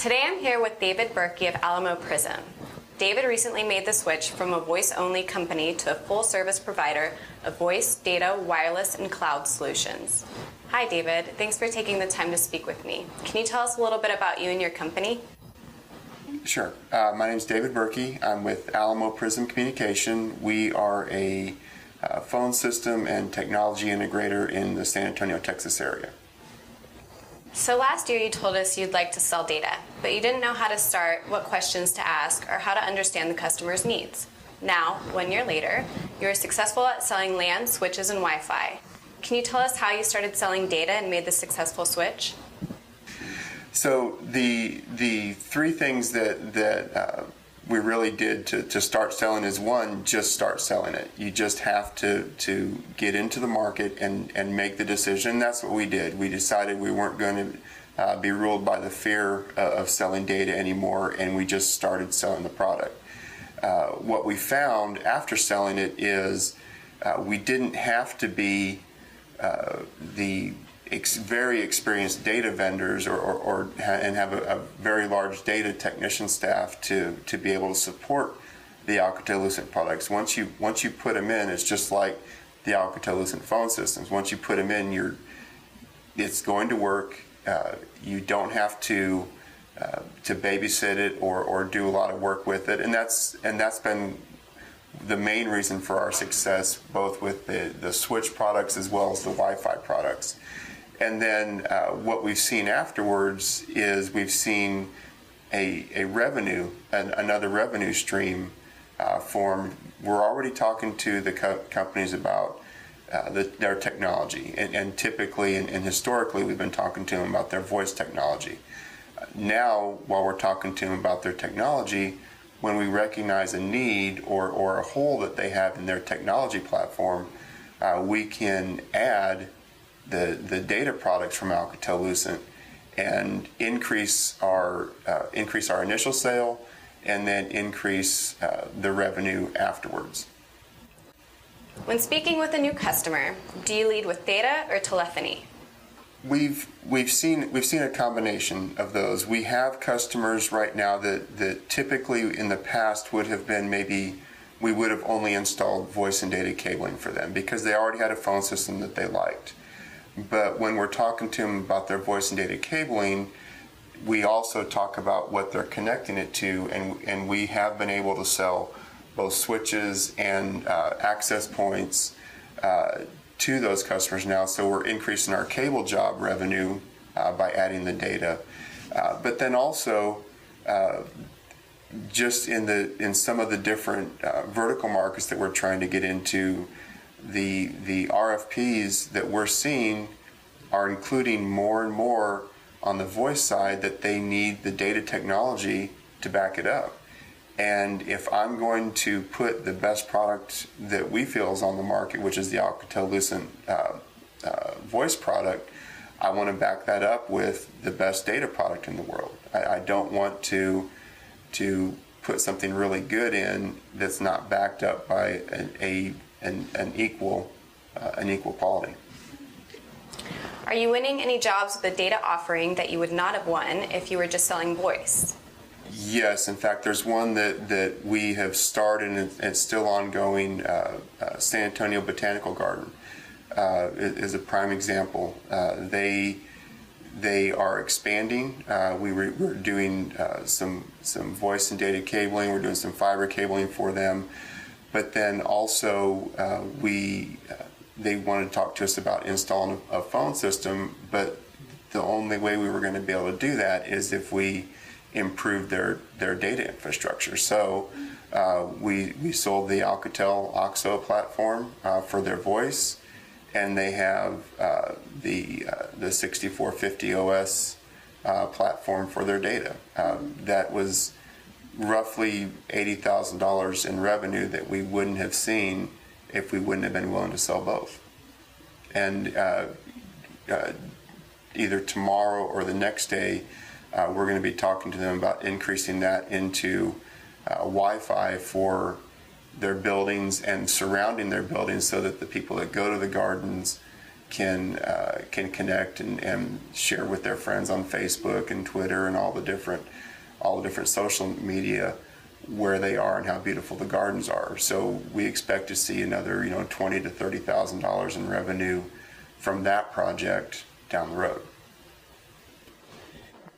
Today I'm here with David Birkey of Alamo Prism. David recently made the switch from a voice-only company to a full-service provider of voice, data, wireless, and cloud solutions. Hi David, thanks for taking the time to speak with me. Can you tell us a little bit about you and your company? Sure. My name is David Birkey. I'm with Alamo Prism Communication. We are a phone system and technology integrator in the San Antonio, Texas area. So last year you told us you'd like to sell data, but you didn't know how to start, what questions to ask, or how to understand the customer's needs. Now, 1 year later, you're successful at selling LAN, switches, and Wi-Fi. Can you tell us how you started selling data and made the successful switch? So the three things that we really did to start selling is, one, just start selling it. You just have to get into the market and make the decision. That's what we did. We decided we weren't going to be ruled by the fear of selling data anymore, and we just started selling the product. What we found after selling it is we didn't have to be the very experienced data vendors and have a very large data technician staff to be able to support the Alcatel-Lucent products. Once you put them in, it's just like the Alcatel-Lucent phone systems. Once you put them in, it's going to work. You don't have to babysit it or do a lot of work with it, and that's been the main reason for our success, both with the switch products as well as the Wi-Fi products. And then what we've seen afterwards is we've seen a revenue, another revenue stream formed. We're already talking to the companies about their technology, and typically and historically we've been talking to them about their voice technology. Now, while we're talking to them about their technology, when we recognize a need or a hole that they have in their technology platform, we can add the data products from Alcatel-Lucent and increase our initial sale, and then increase the revenue afterwards. When speaking with a new customer, do you lead with data or telephony? We've seen a combination of those. We have customers right now that typically in the past would have been maybe we would have only installed voice and data cabling for them because they already had a phone system that they liked. But when we're talking to them about their voice and data cabling, we also talk about what they're connecting it to, and we have been able to sell both switches and access points to those customers now. So we're increasing our cable job revenue by adding the data. But then also, just in some of the different vertical markets that we're trying to get into, the RFPs that we're seeing are including more and more on the voice side that they need the data technology to back it up. And if I'm going to put the best product that we feel is on the market, which is the Alcatel-Lucent voice product, I want to back that up with the best data product in the world. I don't want to put something really good in that's not backed up by an equal quality. Are you winning any jobs with a data offering that you would not have won if you were just selling voice? Yes, in fact, there's one that we have started and it's still ongoing. San Antonio Botanical Garden is a prime example. They are expanding. We're doing some voice and data cabling. We're doing some fiber cabling for them. But then also they wanted to talk to us about installing a phone system, but the only way we were going to be able to do that is if we improved their data infrastructure. So we sold the Alcatel OXO platform for their voice, and they have the 6450 OS platform for their data. That was roughly $80,000 in revenue that we wouldn't have seen if we wouldn't have been willing to sell both. And either tomorrow or the next day, we're going to be talking to them about increasing that into Wi-Fi for their buildings and surrounding their buildings, so that the people that go to the gardens can connect and share with their friends on Facebook and Twitter and all the different social media where they are and how beautiful the gardens are. So we expect to see another $20,000 to $30,000 in revenue from that project down the road.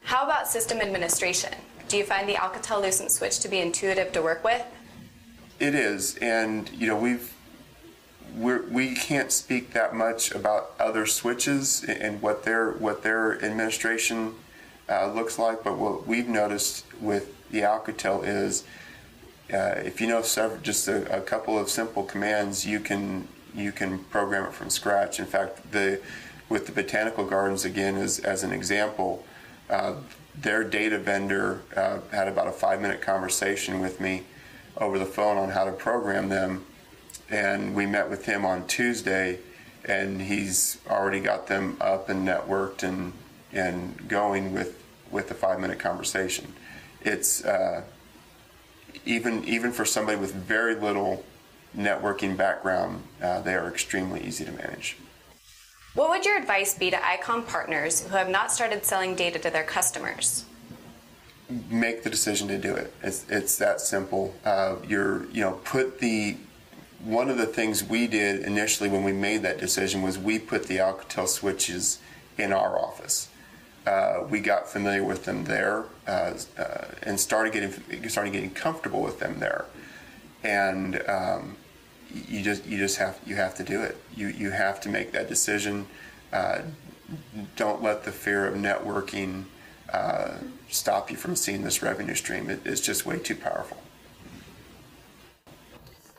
How about system administration? Do you find the Alcatel-Lucent switch to be intuitive to work with? It is, and we can't speak that much about other switches and what their administration looks like. But what we've noticed with the Alcatel is, if you know just a couple of simple commands, you can program it from scratch. In fact, with the botanical gardens again as an example, their data vendor had about a 5-minute conversation with me over the phone on how to program them, and we met with him on Tuesday, and he's already got them up and networked and going with the 5-minute conversation. It's even for somebody with very little networking background, they are extremely easy to manage. What would your advice be to ICOM partners who have not started selling data to their customers? Make the decision to do it. It's that simple. One of the things we did initially when we made that decision was we put the Alcatel switches in our office. We got familiar with them there and started getting comfortable with them there. And you have to do it. You have to make that decision. Don't let the fear of networking stop you from seeing this revenue stream. It's just way too powerful.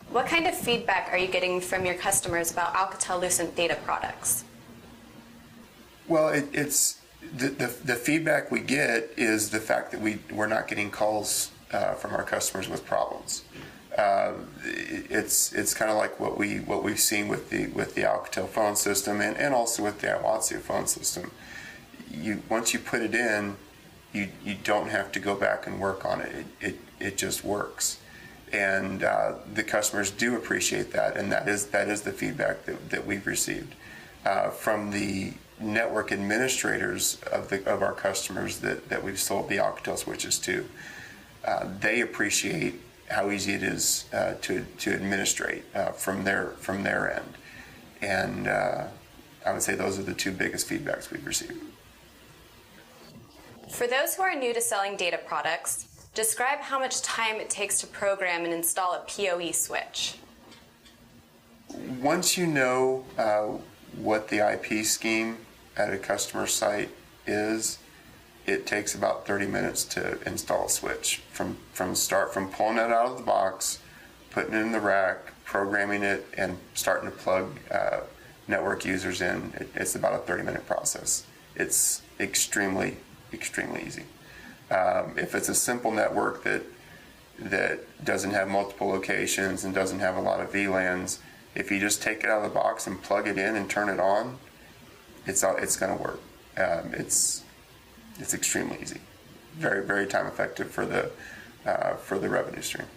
What kind of feedback are you getting from your customers about Alcatel-Lucent data products? Well, it's the feedback we get is the fact that we're not getting calls from our customers with problems. It's kind of like what we've seen with the Alcatel phone system and also with the Iwatsu phone system. Once you put it in, you don't have to go back and work on it. It just works, and the customers do appreciate that, and that is the feedback that we've received from the network administrators of our customers that we've sold the Alcatel switches to. They appreciate how easy it is to administrate from their end, and I would say those are the two biggest feedbacks we've received. For those who are new to selling data products, describe how much time it takes to program and install a PoE switch. Once you know what the IP scheme at a customer site is, it takes about 30 minutes to install a switch. From pulling it out of the box, putting it in the rack, programming it, and starting to plug network users in. It's about a 30-minute process. It's extremely easy. If it's a simple network that doesn't have multiple locations and doesn't have a lot of VLANs, if you just take it out of the box and plug it in and turn it on, it's going to work. It's extremely easy, very time effective for the revenue stream.